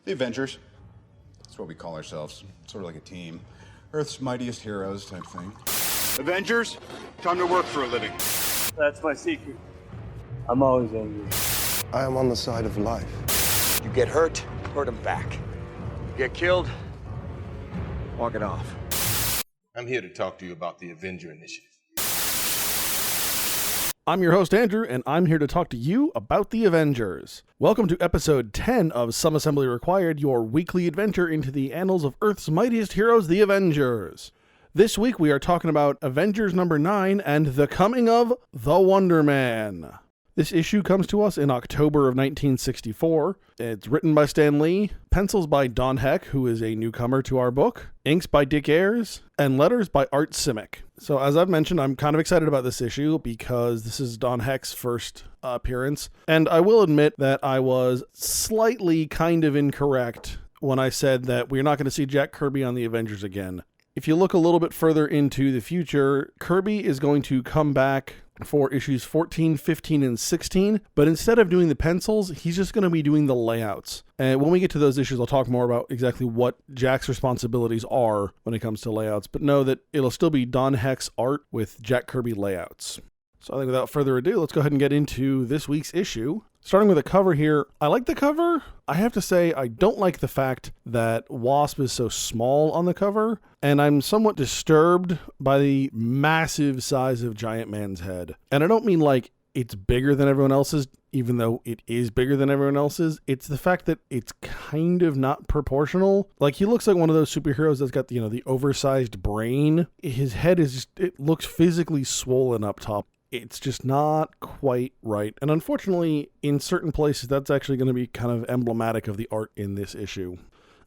The Avengers. That's what we call ourselves. Sort of like a team. Earth's mightiest heroes type thing. Avengers, time to work for a living. That's my secret. I'm always angry. I am on the side of life. You get hurt, hurt him back. You get killed, walk it off. I'm here to talk to you about the Avenger Initiative. I'm your host, Andrew, and I'm here to talk to you about the Avengers. Welcome to episode 10 of Some Assembly Required, your weekly adventure into the annals of Earth's mightiest heroes, the Avengers. This week we are talking about Avengers number 9 and the coming of the Wonder Man. This issue comes to us in October of 1964. It's written by Stan Lee, pencils by Don Heck, who is a newcomer to our book, inks by Dick Ayers, and letters by Art Simic. So as I've mentioned, I'm kind of excited about this issue because this is Don Heck's first appearance. And I will admit that I was slightly kind of incorrect when I said that we're not going to see Jack Kirby on the Avengers again. If you look a little bit further into the future, Kirby is going to come back for issues 14, 15, and 16, but instead of doing the pencils, he's just going to be doing the layouts. And when we get to those issues, I'll talk more about exactly what Jack's responsibilities are when it comes to layouts, but know that it'll still be Don Heck's art with Jack Kirby layouts. So I think without further ado, let's go ahead and get into this week's issue. Starting with the cover here, I like the cover. I have to say I don't like the fact that Wasp is so small on the cover, and I'm somewhat disturbed by the massive size of Giant Man's head. And I don't mean like it's bigger than everyone else's, even though it is bigger than everyone else's. It's the fact that it's kind of not proportional. Like, he looks like one of those superheroes that's got, the oversized brain. His head is just, it looks physically swollen up top. It's just not quite right. And unfortunately, in certain places, that's actually going to be kind of emblematic of the art in this issue.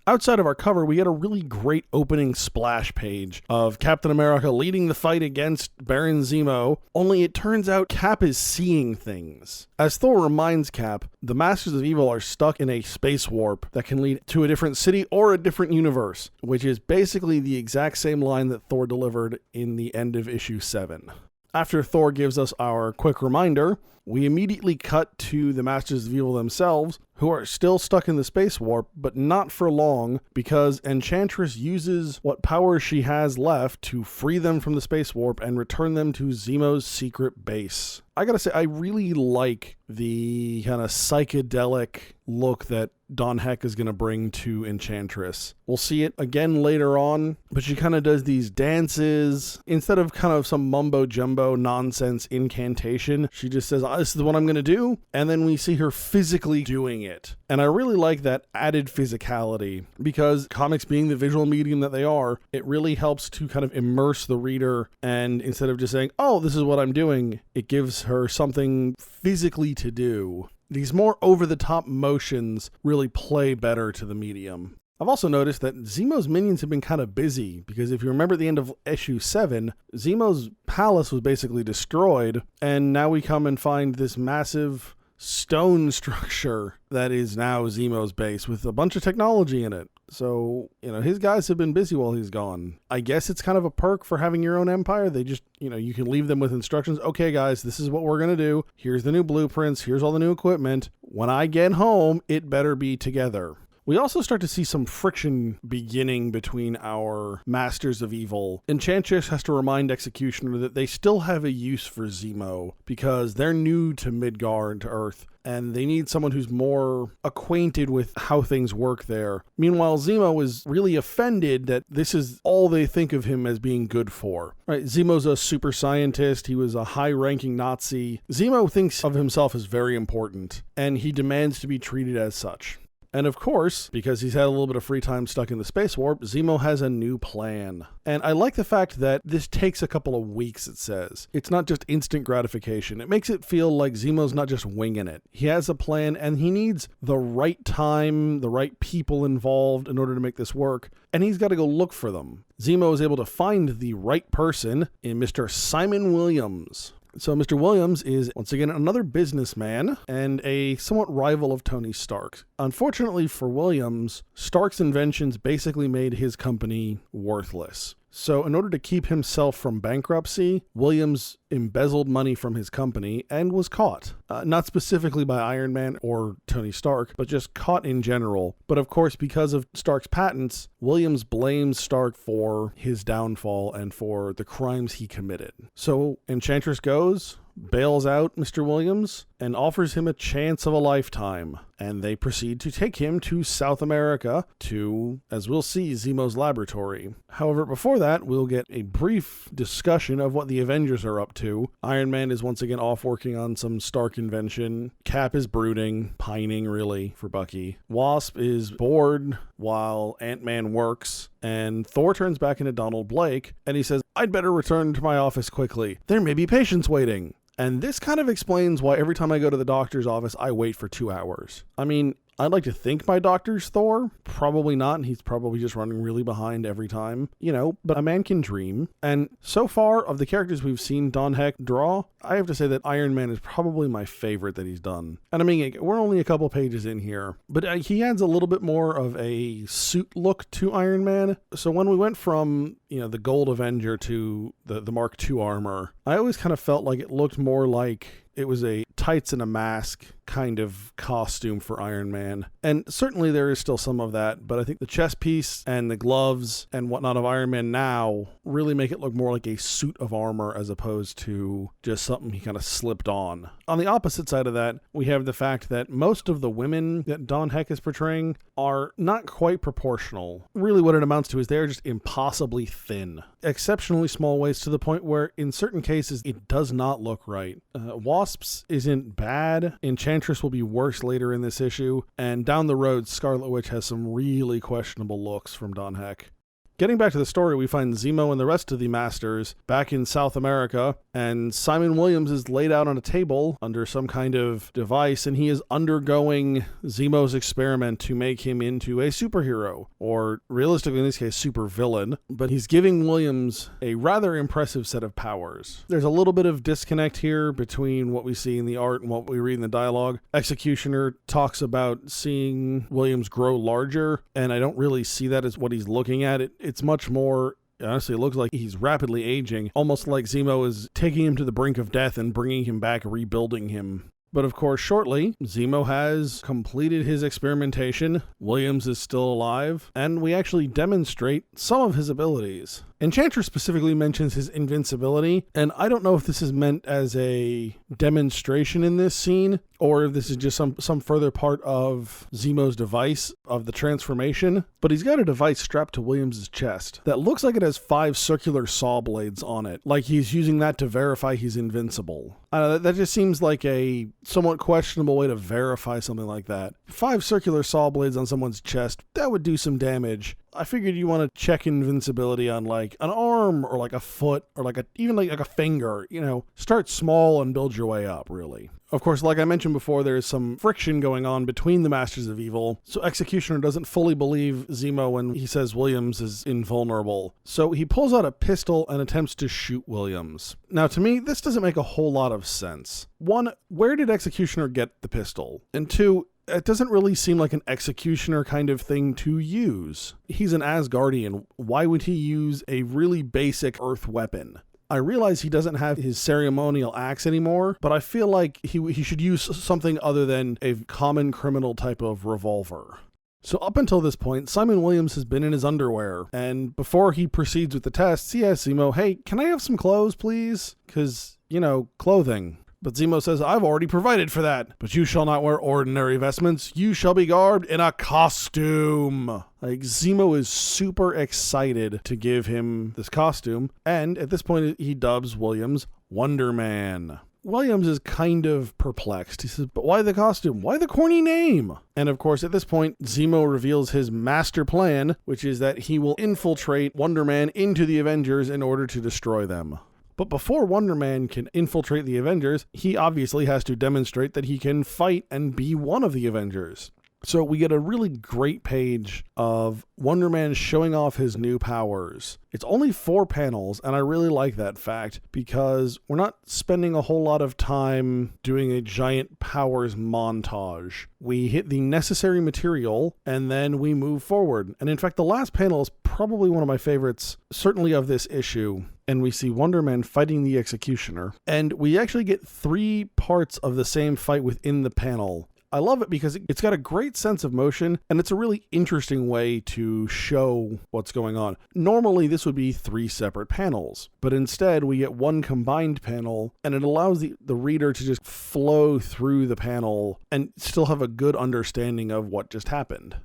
Outside of our cover, we had a really great opening splash page of Captain America leading the fight against Baron Zemo, only it turns out Cap is seeing things. As Thor reminds Cap, the Masters of Evil are stuck in a space warp that can lead to a different city or a different universe, which is basically the exact same line that Thor delivered in the end of issue 7. After Thor gives us our quick reminder, we immediately cut to the Masters of Evil themselves, who are still stuck in the space warp, but not for long, because Enchantress uses what power she has left to free them from the space warp and return them to Zemo's secret base. I gotta say, I really like the kind of psychedelic look that Don Heck is going to bring to Enchantress. We'll see it again later on, but she kind of does these dances. Instead of kind of some mumbo-jumbo nonsense incantation, she just says, this is what I'm going to do, and then we see her physically doing it. And I really like that added physicality, because comics being the visual medium that they are, it really helps to kind of immerse the reader, and instead of just saying, oh, this is what I'm doing, it gives her something physically to do. These more over-the-top motions really play better to the medium. I've also noticed that Zemo's minions have been kind of busy, because if you remember at the end of issue 7, Zemo's palace was basically destroyed, and now we come and find this massive stone structure that is now Zemo's base with a bunch of technology in it. So, his guys have been busy while he's gone. I guess it's kind of a perk for having your own empire. They just, you can leave them with instructions. Okay, guys, this is what we're going to do. Here's the new blueprints. Here's all the new equipment. When I get home, it better be together. We also start to see some friction beginning between our Masters of Evil. Enchantress has to remind Executioner that they still have a use for Zemo because they're new to Midgar and to Earth, and they need someone who's more acquainted with how things work there. Meanwhile, Zemo is really offended that this is all they think of him as being good for. Right? Zemo's a super scientist. He was a high-ranking Nazi. Zemo thinks of himself as very important, and he demands to be treated as such. And of course, because he's had a little bit of free time stuck in the space warp, Zemo has a new plan. And I like the fact that this takes a couple of weeks, it says. It's not just instant gratification. It makes it feel like Zemo's not just winging it. He has a plan, and he needs the right time, the right people involved in order to make this work, and he's got to go look for them. Zemo is able to find the right person in Mr. Simon Williams. So Mr. Williams is, once again, another businessman and a somewhat rival of Tony Stark. Unfortunately for Williams, Stark's inventions basically made his company worthless. So in order to keep himself from bankruptcy, Williams embezzled money from his company and was caught. Not specifically by Iron Man or Tony Stark, but just caught in general. But of course, because of Stark's patents, Williams blames Stark for his downfall and for the crimes he committed. So Enchantress goes, bails out Mr. Williams, and offers him a chance of a lifetime. And they proceed to take him to South America to, as we'll see, Zemo's laboratory. However, before that, we'll get a brief discussion of what the Avengers are up to. Iron Man is once again off working on some Stark invention. Cap is brooding, pining really, for Bucky. Wasp is bored while Ant-Man works. And Thor turns back into Donald Blake, and he says, "I'd better return to my office quickly. There may be patients waiting." And this kind of explains why every time I go to the doctor's office, I wait for 2 hours. I mean, I'd like to think my doctor's Thor. Probably not, and he's probably just running really behind every time. But a man can dream. And so far, of the characters we've seen Don Heck draw, I have to say that Iron Man is probably my favorite that he's done. And I mean, we're only a couple pages in here, but he adds a little bit more of a suit look to Iron Man. So when we went from, the Gold Avenger to the Mark II armor, I always kind of felt like it looked more like it was a tights and a mask kind of costume for Iron Man. And certainly there is still some of that, but I think the chest piece and the gloves and whatnot of Iron Man now really make it look more like a suit of armor as opposed to just something he kind of slipped on. On the opposite side of that, we have the fact that most of the women that Don Heck is portraying are not quite proportional. Really what it amounts to is they're just impossibly thin. Exceptionally small waist to the point where in certain cases it does not look right. Wasp's isn't bad. Enchantress will be worse later in this issue. And down the road, Scarlet Witch has some really questionable looks from Don Heck. Getting back to the story, we find Zemo and the rest of the Masters back in South America, and Simon Williams is laid out on a table under some kind of device, and he is undergoing Zemo's experiment to make him into a superhero, or realistically in this case, supervillain, but he's giving Williams a rather impressive set of powers. There's a little bit of disconnect here between what we see in the art and what we read in the dialogue. Executioner talks about seeing Williams grow larger, and I don't really see that as what he's looking at. It's much more, honestly, it looks like he's rapidly aging, almost like Zemo is taking him to the brink of death and bringing him back, rebuilding him. But of course, shortly, Zemo has completed his experimentation, Williams is still alive, and we actually demonstrate some of his abilities. Enchantress specifically mentions his invincibility, and I don't know if this is meant as a demonstration in this scene, or if this is just some further part of Zemo's device of the transformation, but he's got a device strapped to Williams' chest that looks like it has 5 circular saw blades on it, like he's using that to verify he's invincible. I don't know, that just seems like a somewhat questionable way to verify something like that. 5 circular saw blades on someone's chest, that would do some damage. I figured you want to check invincibility on like an arm or like a foot or like even like a finger, start small and build your way up, really. Of course, like I mentioned before, there's some friction going on between the Masters of Evil, so Executioner doesn't fully believe Zemo when he says Williams is invulnerable. So he pulls out a pistol and attempts to shoot Williams. Now, to me, this doesn't make a whole lot of sense. 1, where did Executioner get the pistol? And 2, it doesn't really seem like an Executioner kind of thing to use. He's an Asgardian. Why would he use a really basic Earth weapon? I realize he doesn't have his ceremonial axe anymore, but I feel like he should use something other than a common criminal type of revolver. So up until this point, Simon Williams has been in his underwear, and before he proceeds with the tests, he asks Zemo, "Hey, can I have some clothes, please? Because, clothing." But Zemo says, "I've already provided for that. But you shall not wear ordinary vestments. You shall be garbed in a costume." Like, Zemo is super excited to give him this costume. And at this point, he dubs Williams Wonder Man. Williams is kind of perplexed. He says, "But why the costume? Why the corny name?" And of course, at this point, Zemo reveals his master plan, which is that he will infiltrate Wonder Man into the Avengers in order to destroy them. But before Wonder Man can infiltrate the Avengers, he obviously has to demonstrate that he can fight and be one of the Avengers. So we get a really great page of Wonder Man showing off his new powers. It's only 4 panels, and I really like that fact because we're not spending a whole lot of time doing a giant powers montage. We hit the necessary material, and then we move forward. And in fact, the last panel is probably one of my favorites, certainly of this issue. And we see Wonder Man fighting the Executioner. And we actually get 3 parts of the same fight within the panel. I love it because it's got a great sense of motion, and it's a really interesting way to show what's going on. Normally, this would be 3 separate panels, but instead we get one combined panel, and it allows the reader to just flow through the panel and still have a good understanding of what just happened.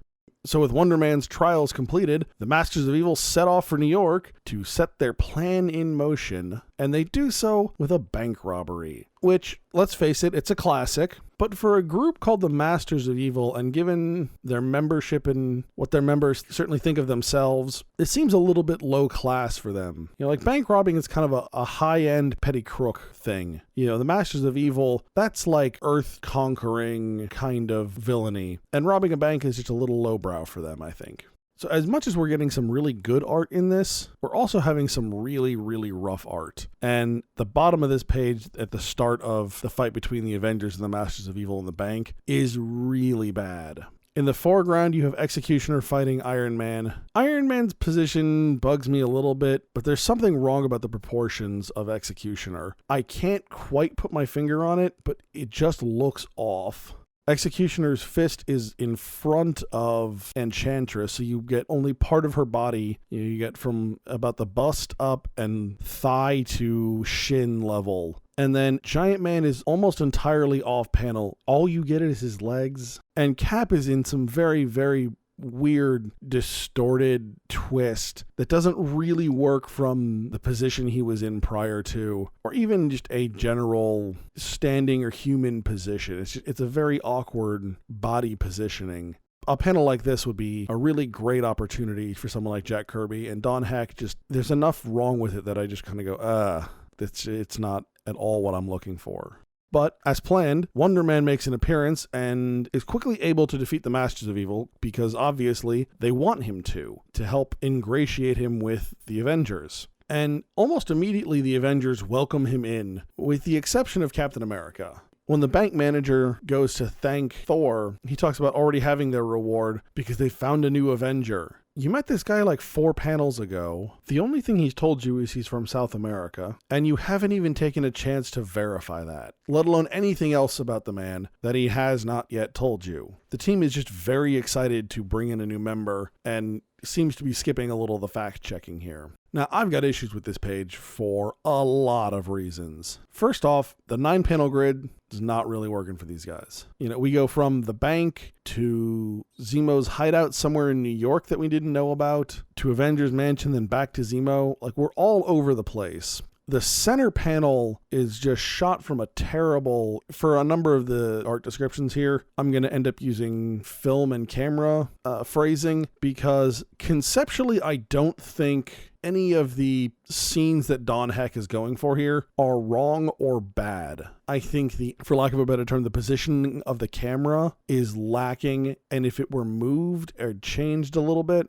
So with Wonder Man's trials completed, the Masters of Evil set off for New York to set their plan in motion, and they do so with a bank robbery. Which, let's face it, it's a classic, but for a group called the Masters of Evil, and given their membership and what their members certainly think of themselves, it seems a little bit low class for them. You know, like bank robbing is kind of a high-end petty crook thing. You know, the Masters of Evil, that's like earth-conquering kind of villainy, and robbing a bank is just a little lowbrow for them, I think. So as much as we're getting some really good art in this, we're also having some really, really rough art. And the bottom of this page at the start of the fight between the Avengers and the Masters of Evil in the bank is really bad. In the foreground, you have Executioner fighting Iron Man. Iron Man's position bugs me a little bit, but there's something wrong about the proportions of Executioner. I can't quite put my finger on it, but it just looks off. Executioner's fist is in front of Enchantress, so you get only part of her body. You get from about the bust up and thigh to shin level. And then Giant Man is almost entirely off panel. All you get is his legs. And Cap is in some very, very weird, distorted twist that doesn't really work from the position he was in prior to, or even just a general standing or human position. It's a very awkward body positioning. A panel like this would be a really great opportunity for someone like Jack Kirby, and Don Heck there's enough wrong with it that I just kind of go, it's not at all what I'm looking for. But, as planned, Wonder Man makes an appearance and is quickly able to defeat the Masters of Evil because, obviously, they want him to help ingratiate him with the Avengers. And almost immediately, the Avengers welcome him in, with the exception of Captain America. When the bank manager goes to thank Thor, he talks about already having their reward because they found a new Avenger. You met this guy like 4 panels ago. The only thing he's told you is he's from South America, and you haven't even taken a chance to verify that, let alone anything else about the man that he has not yet told you. The team is just very excited to bring in a new member, and seems to be skipping a little of the fact-checking here. Now, I've got issues with this page for a lot of reasons. First off, the 9-panel grid is not really working for these guys. You know, we go from the bank to Zemo's hideout somewhere in New York that we didn't know about, to Avengers Mansion, then back to Zemo. Like, we're all over the place. The center panel is just shot from a terrible, for a number of the art descriptions here, I'm going to end up using film and camera phrasing, because conceptually I don't think any of the scenes that Don Heck is going for here are wrong or bad. I think for lack of a better term, the positioning of the camera is lacking, and if it were moved or changed a little bit,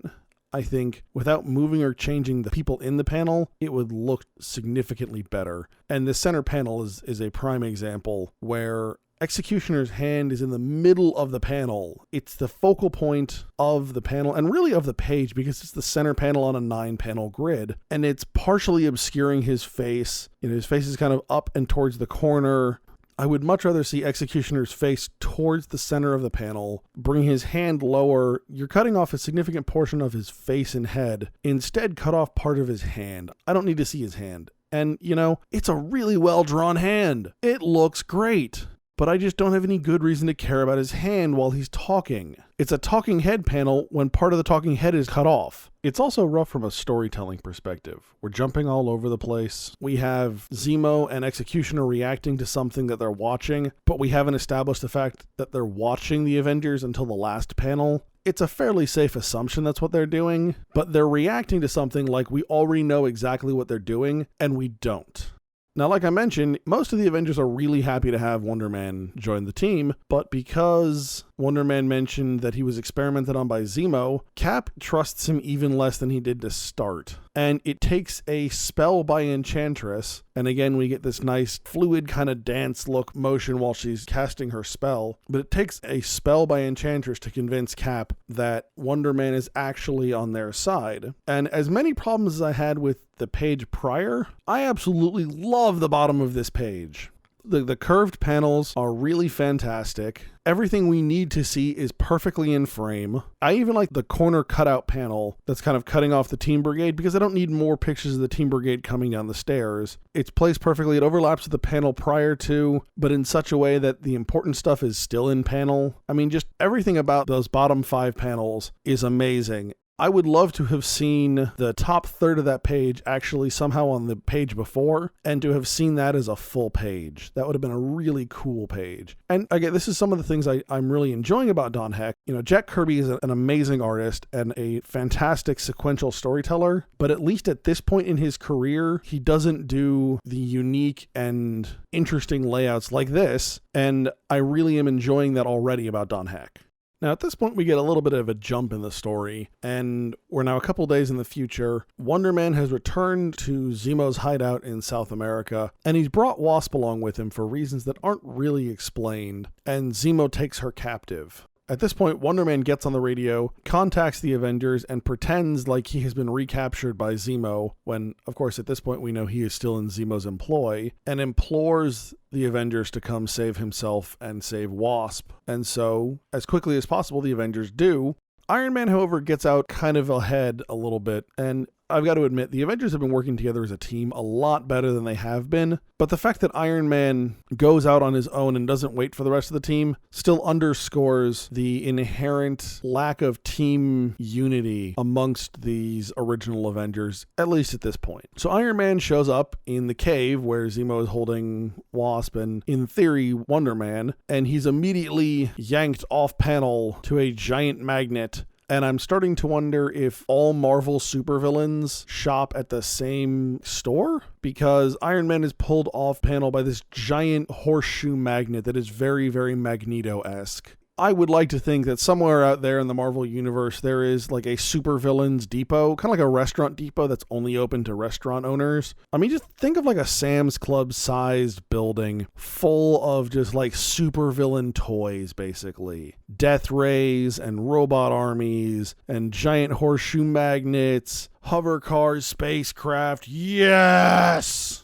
I think without moving or changing the people in the panel, it would look significantly better. And the center panel is a prime example where Executioner's hand is in the middle of the panel. It's the focal point of the panel and really of the page because it's the center panel on a 9-panel grid. And it's partially obscuring his face. You know, his face is kind of up and towards the corner. I would much rather see Executioner's face towards the center of the panel, bring his hand lower. You're cutting off a significant portion of his face and head. Instead, cut off part of his hand. I don't need to see his hand. And, you know, it's a really well-drawn hand. It looks great. But I just don't have any good reason to care about his hand while he's talking. It's a talking head panel when part of the talking head is cut off. It's also rough from a storytelling perspective. We're jumping all over the place. We have Zemo and Executioner reacting to something that they're watching, but we haven't established the fact that they're watching the Avengers until the last panel. It's a fairly safe assumption that's what they're doing, but they're reacting to something like we already know exactly what they're doing, and we don't. Now, like I mentioned, most of the Avengers are really happy to have Wonder Man join the team, but because Wonder Man mentioned that he was experimented on by Zemo, Cap trusts him even less than he did to start. And it takes a spell by Enchantress, and again we get this nice fluid kind of dance look motion while she's casting her spell, but it takes a spell by Enchantress to convince Cap that Wonder Man is actually on their side. And as many problems as I had with the page prior, I absolutely love the bottom of this page. The curved panels are really fantastic. Everything we need to see is perfectly in frame. I even like the corner cutout panel that's kind of cutting off the Team Brigade because I don't need more pictures of the Team Brigade coming down the stairs. It's placed perfectly. It overlaps with the panel prior to, but in such a way that the important stuff is still in panel. I mean, just everything about those bottom 5 panels is amazing. I would love to have seen the top third of that page actually somehow on the page before, and to have seen that as a full page. That would have been a really cool page. And again, this is some of the things I'm really enjoying about Don Heck. You know, Jack Kirby is an amazing artist and a fantastic sequential storyteller, but at least at this point in his career, he doesn't do the unique and interesting layouts like this, and I really am enjoying that already about Don Heck. Now, at this point, we get a little bit of a jump in the story, and we're now a couple days in the future. Wonder Man has returned to Zemo's hideout in South America, and he's brought Wasp along with him for reasons that aren't really explained, and Zemo takes her captive. At this point, Wonder Man gets on the radio, contacts the Avengers, and pretends like he has been recaptured by Zemo, when, of course, at this point we know he is still in Zemo's employ, and implores the Avengers to come save himself and save Wasp. And so, as quickly as possible, the Avengers do. Iron Man, however, gets out kind of ahead a little bit, and I've got to admit, the Avengers have been working together as a team a lot better than they have been, but the fact that Iron Man goes out on his own and doesn't wait for the rest of the team still underscores the inherent lack of team unity amongst these original Avengers, at least at this point. So Iron Man shows up in the cave where Zemo is holding Wasp and, in theory, Wonder Man, and he's immediately yanked off panel to a giant magnet. And I'm starting to wonder if all Marvel supervillains shop at the same store, because Iron Man is pulled off panel by this giant horseshoe magnet that is very, very Magneto-esque. I would like to think that somewhere out there in the Marvel universe, there is like a supervillains depot, kind of like a restaurant depot that's only open to restaurant owners. I mean, just think of like a Sam's Club sized building full of just like supervillain toys, basically. Death rays and robot armies and giant horseshoe magnets, hover cars, spacecraft. Yes!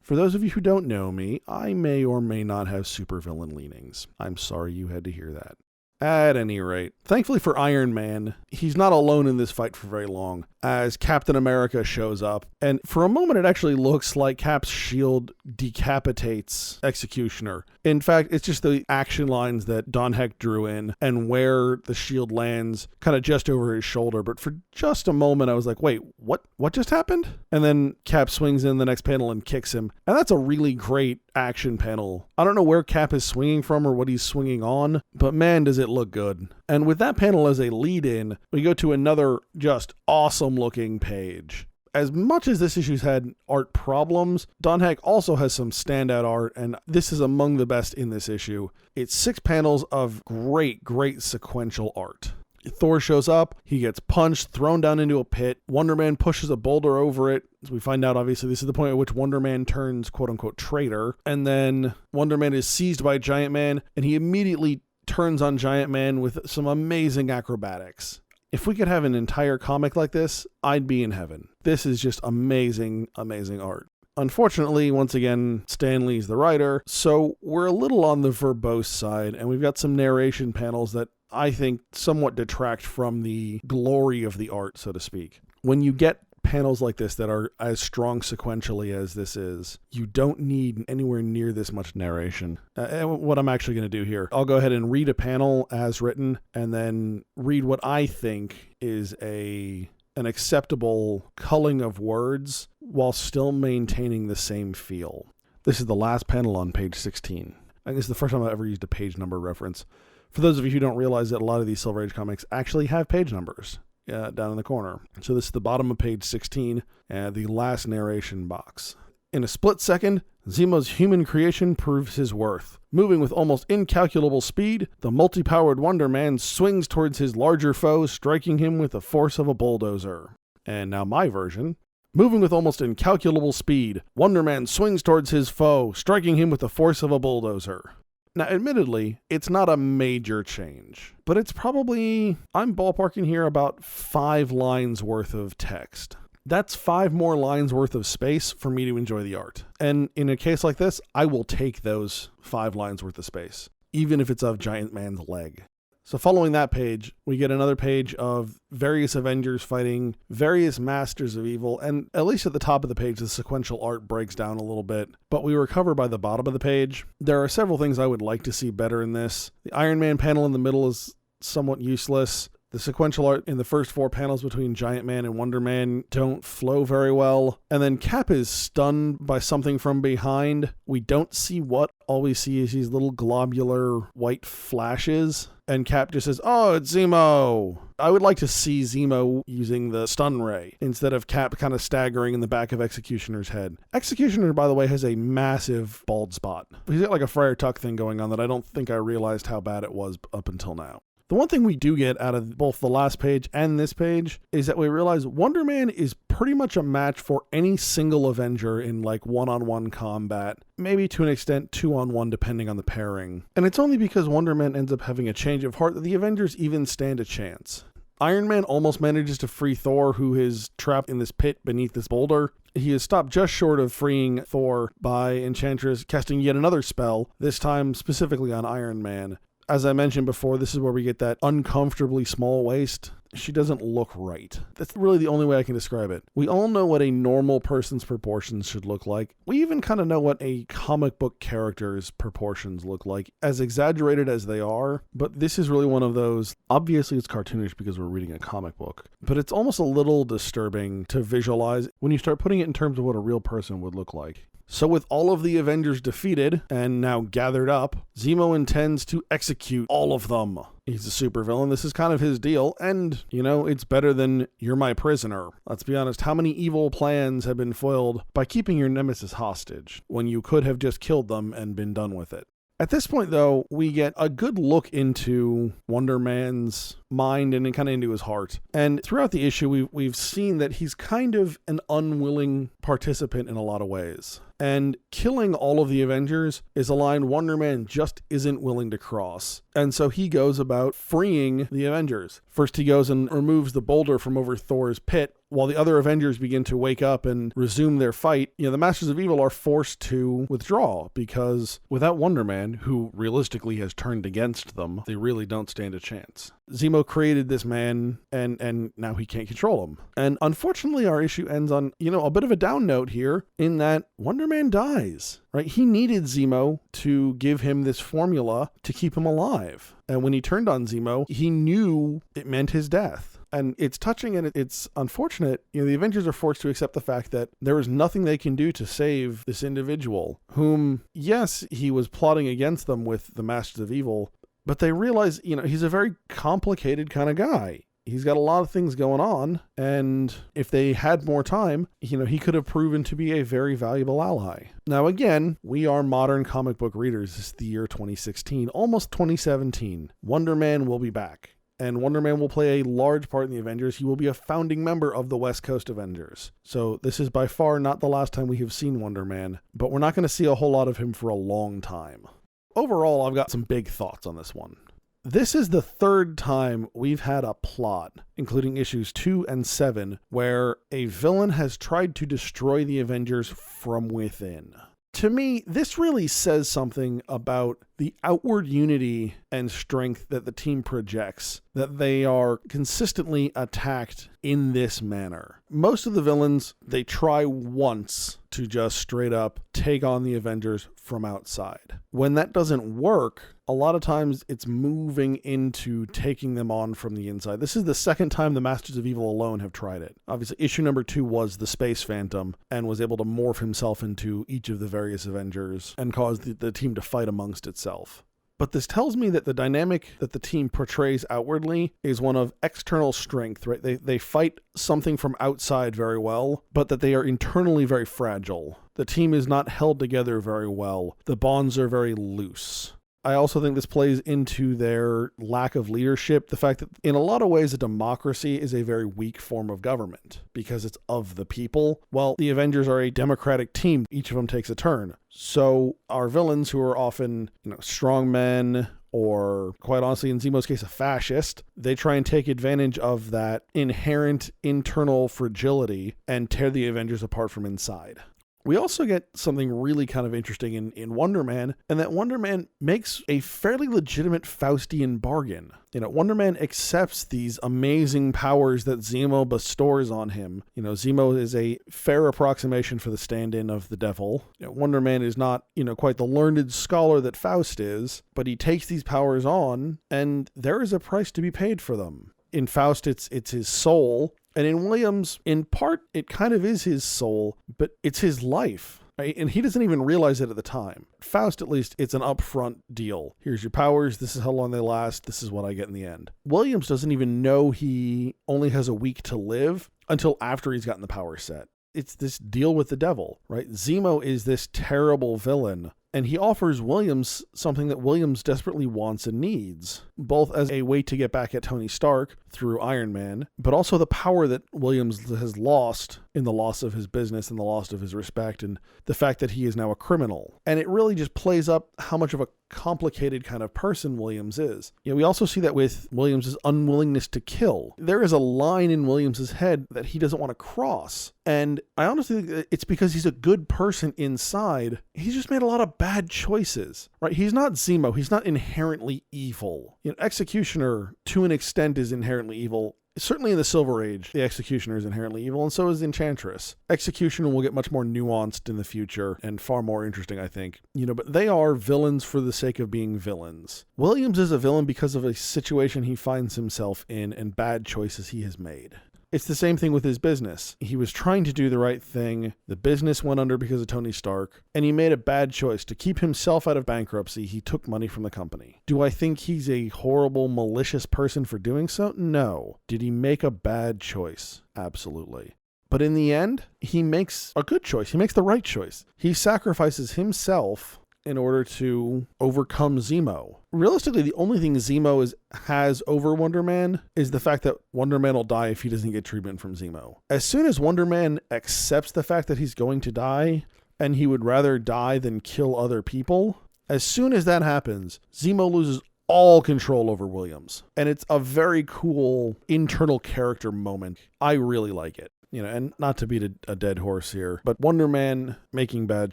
For those of you who don't know me, I may or may not have supervillain leanings. I'm sorry you had to hear that. At any rate, thankfully for Iron Man, he's not alone in this fight for very long, as Captain America shows up, and for a moment it actually looks like Cap's shield decapitates Executioner. In fact, it's just the action lines that Don Heck drew in, and where the shield lands kind of just over his shoulder, but for just a moment I was like, wait, what just happened? And then Cap swings in the next panel and kicks him, and that's a really great action panel. I don't know where Cap is swinging from or what he's swinging on, but man, does it look good. And with that panel as a lead-in, we go to another just awesome-looking page. As much as this issue's had art problems, Don Heck also has some standout art, and this is among the best in this issue. It's 6 panels of great, great sequential art. Thor shows up, he gets punched, thrown down into a pit, Wonder Man pushes a boulder over it. As we find out, obviously, this is the point at which Wonder Man turns quote-unquote traitor, and then Wonder Man is seized by Giant Man, and he immediately turns on Giant Man with some amazing acrobatics. If we could have an entire comic like this, I'd be in heaven. This is just amazing, amazing art. Unfortunately, once again, Stan Lee's the writer, so we're a little on the verbose side, and we've got some narration panels that I think somewhat detract from the glory of the art, so to speak. When you get panels like this that are as strong sequentially as this is, you don't need anywhere near this much narration. What I'm actually going to do here, I'll go ahead and read a panel as written, and then read what I think is an acceptable culling of words while still maintaining the same feel. This is the last panel on page 16. I think this is the first time I've ever used a page number reference. For those of you who don't realize that a lot of these Silver Age comics actually have page numbers down in the corner. So this is the bottom of page 16, the last narration box. In a split second, Zemo's human creation proves his worth. Moving with almost incalculable speed, the multi-powered Wonder Man swings towards his larger foe, striking him with the force of a bulldozer. And now my version. Moving with almost incalculable speed, Wonder Man swings towards his foe, striking him with the force of a bulldozer. Now, admittedly, it's not a major change, but it's probably, I'm ballparking here, about 5 lines worth of text. That's 5 more lines worth of space for me to enjoy the art. And in a case like this, I will take those 5 lines worth of space, even if it's of Giant Man's leg. So following that page, we get another page of various Avengers fighting various Masters of Evil, and at least at the top of the page, the sequential art breaks down a little bit, but we recover by the bottom of the page. There are several things I would like to see better in this. The Iron Man panel in the middle is somewhat useless. The sequential art in the first 4 panels between Giant Man and Wonder Man don't flow very well. And then Cap is stunned by something from behind. We don't see what. All we see is these little globular white flashes. And Cap just says, "Oh, it's Zemo." I would like to see Zemo using the stun ray instead of Cap kind of staggering in the back of Executioner's head. Executioner, by the way, has a massive bald spot. He's got like a Friar Tuck thing going on that I don't think I realized how bad it was up until now. The one thing we do get out of both the last page and this page is that we realize Wonder Man is pretty much a match for any single Avenger in like one-on-one combat, maybe to an extent 2-on-1 depending on the pairing. And it's only because Wonder Man ends up having a change of heart that the Avengers even stand a chance. Iron Man almost manages to free Thor, who is trapped in this pit beneath this boulder. He is stopped just short of freeing Thor by Enchantress casting yet another spell, this time specifically on Iron Man. As I mentioned before, this is where we get that uncomfortably small waist. She doesn't look right. That's really the only way I can describe it. We all know what a normal person's proportions should look like. We even kind of know what a comic book character's proportions look like, as exaggerated as they are. But this is really one of those, obviously it's cartoonish because we're reading a comic book, but it's almost a little disturbing to visualize when you start putting it in terms of what a real person would look like. So with all of the Avengers defeated and now gathered up, Zemo intends to execute all of them. He's a supervillain. This is kind of his deal. And, you know, it's better than "you're my prisoner." Let's be honest. How many evil plans have been foiled by keeping your nemesis hostage when you could have just killed them and been done with it? At this point, though, we get a good look into Wonder Man's mind and kind of into his heart. And throughout the issue, we've seen that he's kind of an unwilling participant in a lot of ways. And killing all of the Avengers is a line Wonder Man just isn't willing to cross. And so he goes about freeing the Avengers. First, he goes and removes the boulder from over Thor's pit, while the other Avengers begin to wake up and resume their fight. You know, the Masters of Evil are forced to withdraw because without Wonder Man, who realistically has turned against them, they really don't stand a chance. Zemo created this man, and now he can't control him. And unfortunately, our issue ends on, you know, a bit of a down note here, in that Wonder Man dies, right? He needed Zemo to give him this formula to keep him alive. And when he turned on Zemo, he knew it meant his death. And it's touching and it's unfortunate. You know, the Avengers are forced to accept the fact that there is nothing they can do to save this individual, whom, yes, he was plotting against them with the Masters of Evil, but they realize, you know, he's a very complicated kind of guy. He's got a lot of things going on, and if they had more time, you know, he could have proven to be a very valuable ally. Now, again, we are modern comic book readers. It's the year 2016, almost 2017. Wonder Man will be back, and Wonder Man will play a large part in the Avengers. He will be a founding member of the West Coast Avengers. So this is by far not the last time we have seen Wonder Man, but we're not going to see a whole lot of him for a long time. Overall, I've got some big thoughts on this one. This is the third time we've had a plot, including issues 2 and 7, where a villain has tried to destroy the Avengers from within. To me, this really says something about the outward unity and strength that the team projects, that they are consistently attacked in this manner. Most of the villains, they try once to just straight up take on the Avengers from outside. When that doesn't work, a lot of times it's moving into taking them on from the inside. This is the second time the Masters of Evil alone have tried it. Obviously, issue number 2 was the Space Phantom and was able to morph himself into each of the various Avengers and cause the team to fight amongst itself. But this tells me that the dynamic that the team portrays outwardly is one of external strength, right? They fight something from outside very well, but that they are internally very fragile. The team is not held together very well. The bonds are very loose. I also think this plays into their lack of leadership. The fact that in a lot of ways, a democracy is a very weak form of government because it's of the people. While the Avengers are a democratic team, each of them takes a turn. So our villains, who are often, strong men, or quite honestly, in Zemo's case, a fascist, they try and take advantage of that inherent internal fragility and tear the Avengers apart from inside. We also get something really kind of interesting in Wonder Man, and that Wonder Man makes a fairly legitimate Faustian bargain. Wonder Man accepts these amazing powers that Zemo bestows on him. Zemo is a fair approximation for the stand-in of the devil. Wonder Man is not, quite the learned scholar that Faust is, but he takes these powers on, and there is a price to be paid for them. In Faust, it's his soul. And in Williams, in part, it kind of is his soul, but it's his life, right? And he doesn't even realize it at the time. Faust, at least, it's an upfront deal. Here's your powers. This is how long they last. This is what I get in the end. Williams doesn't even know he only has a week to live until after he's gotten the power set. It's this deal with the devil, right? Zemo is this terrible villain, and he offers Williams something that Williams desperately wants and needs, both as a way to get back at Tony Stark through Iron Man, but also the power that Williams has lost in the loss of his business and the loss of his respect and the fact that he is now a criminal. And it really just plays up how much of a complicated kind of person Williams is. We also see that with Williams' unwillingness to kill. There is a line in Williams' head that he doesn't want to cross. And I honestly think it's because he's a good person inside. He's just made a lot of bad choices, right? He's not Zemo. He's not inherently evil. Executioner, to an extent, is inherently evil. Certainly in the Silver Age, the Executioner is inherently evil, and so is Enchantress. Executioner will get much more nuanced in the future and far more interesting, I think. But they are villains for the sake of being villains. Williams is a villain because of a situation he finds himself in and bad choices he has made. It's the same thing with his business. He was trying to do the right thing. The business went under because of Tony Stark, and he made a bad choice. To keep himself out of bankruptcy, he took money from the company. Do I think he's a horrible, malicious person for doing so? No. Did he make a bad choice? Absolutely. But in the end, he makes a good choice. He makes the right choice. He sacrifices himself in order to overcome Zemo. Realistically, the only thing Zemo has over Wonder Man is the fact that Wonder Man will die if he doesn't get treatment from Zemo. As soon as Wonder Man accepts the fact that he's going to die, and he would rather die than kill other people, as soon as that happens, Zemo loses all control over Williams. And it's a very cool internal character moment. I really like it. And not to beat a dead horse here, but Wonder Man making bad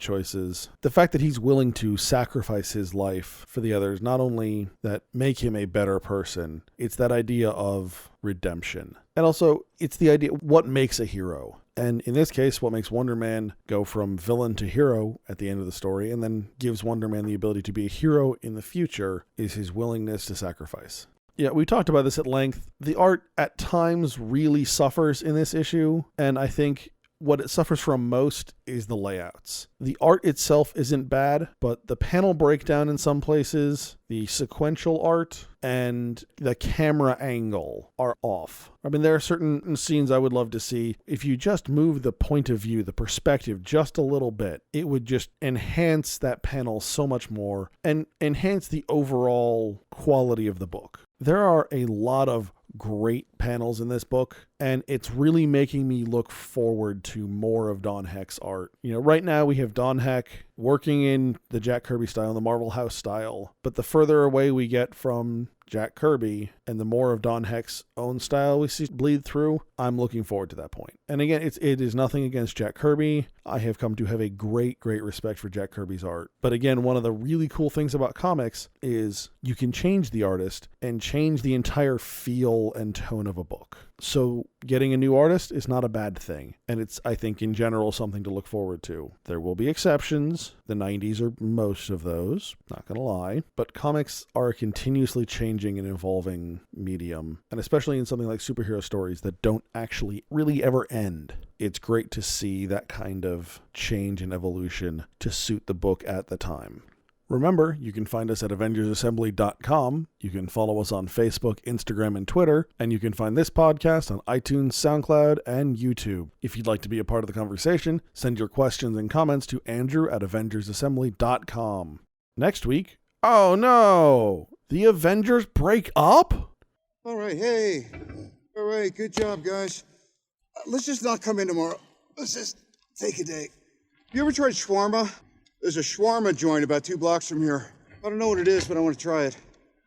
choices, the fact that he's willing to sacrifice his life for the others, not only that make him a better person, it's that idea of redemption. And also, it's the idea, what makes a hero? And in this case, what makes Wonder Man go from villain to hero at the end of the story, and then gives Wonder Man the ability to be a hero in the future, is his willingness to sacrifice. Yeah, we talked about this at length. The art at times really suffers in this issue, and I think what it suffers from most is the layouts. The art itself isn't bad, but the panel breakdown in some places, the sequential art, and the camera angle are off. I mean, there are certain scenes I would love to see. If you just move the point of view, the perspective just a little bit, it would just enhance that panel so much more and enhance the overall quality of the book. There are a lot of great panels in this book, and it's really making me look forward to more of Don Heck's art. Right now we have Don Heck working in the Jack Kirby style, the Marvel House style, but the further away we get from Jack Kirby and the more of Don Heck's own style we see bleed through, I'm looking forward to that point. And again, it is nothing against Jack Kirby. I have come to have a great respect for Jack Kirby's art. But again, one of the really cool things about comics is you can change the artist and change the entire feel and tone of a book. So getting a new artist is not a bad thing. And it's, I think, in general, something to look forward to. There will be exceptions. The 90s are most of those, not going to lie. But comics are a continuously changing and evolving medium. And especially in something like superhero stories that don't actually really ever end. It's great to see that kind of change and evolution to suit the book at the time. Remember, you can find us at AvengersAssembly.com. You can follow us on Facebook, Instagram, and Twitter. And you can find this podcast on iTunes, SoundCloud, and YouTube. If you'd like to be a part of the conversation, send your questions and comments to Andrew at AvengersAssembly.com. Next week, oh no! The Avengers break up? All right, hey. All right, good job, guys. Let's just not come in tomorrow. Let's just take a day. You ever tried shawarma? There's a shawarma joint about 2 blocks from here. I don't know what it is, but I want to try it.